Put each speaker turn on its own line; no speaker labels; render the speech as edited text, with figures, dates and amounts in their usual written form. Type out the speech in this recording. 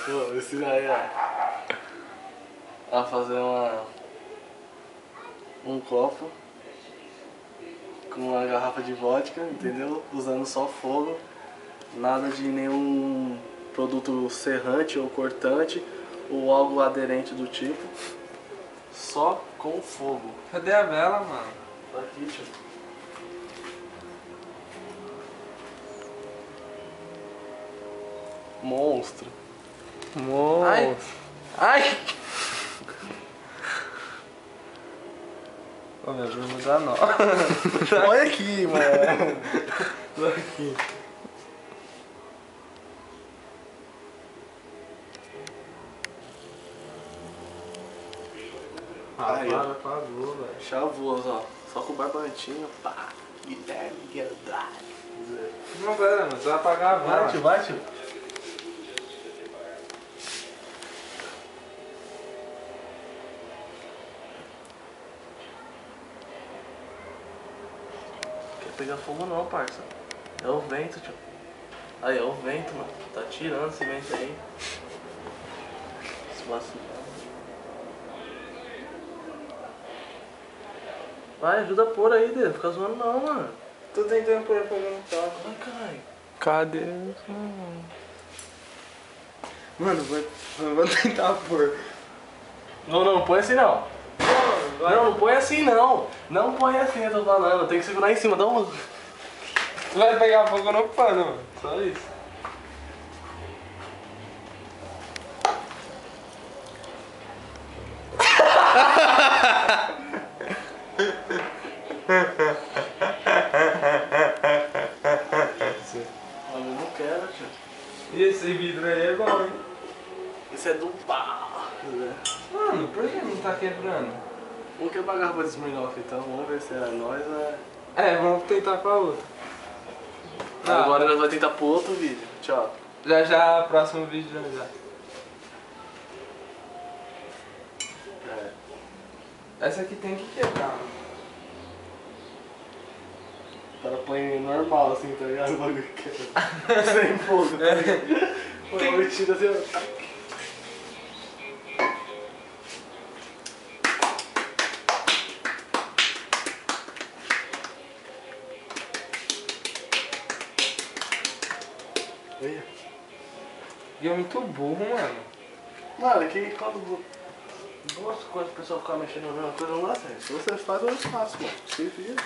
Vou ensinar aí, ó. A fazer um copo com uma garrafa de vodka, entendeu? Usando só fogo, nada de nenhum produto serrante ou cortante ou algo aderente do tipo, só com fogo.
Cadê a vela, mano?
Tá aqui, tio. Monstro.
Ai! Ai! Ô, meu Deus, não dá não.
Olha aqui, mano. Olha aqui. Aí, ó.
Apagou, velho.
Chavoso, ó. Só com o barbantinho, pá. Guilherme Gueldari.
Não, pera, mano, você vai apagar a vela.
Vai, tio, vai, tio. Quer pegar fogo não, parça. É o vento, tio. Aí, é o vento, mano. Tá tirando esse vento aí. Esse vacilão. Vai, ajuda a pôr aí, Dedo. Fica zoando não, mano.
Tô tentando pôr fogo no carro.
Ai, caralho.
Cadê? Mano, vou tentar pôr.
Não põe assim não. Não põe assim não. Não põe assim, eu tô falando. Tem que segurar em cima, dá um...
Vai pegar fogo no pano, mano.
Só isso. Eu não quero, tio.
E esse vidro aí é bom, hein?
Isso é do pau.
Mano, por que não tá quebrando?
Vamos quebrar a garrafa de Smirnoff então. Vamos ver se é nós, né?
É, vamos tentar com a outra.
Agora nós vamos tentar pro outro vídeo. Tchau.
Já, próximo vídeo já.
É.
Essa aqui tem que quebrar, mano.
O cara põe normal assim, tá ligado? O bagulho quebra. Sem fogo, tá ligado? Põe uma metida assim, ó. Olha.
E é muito burro, mano.
Mano, é que quando duas coisas o pessoal ficar mexendo na mesma coisa não dá certo. Se você faz, eu faço, mano. Se vira.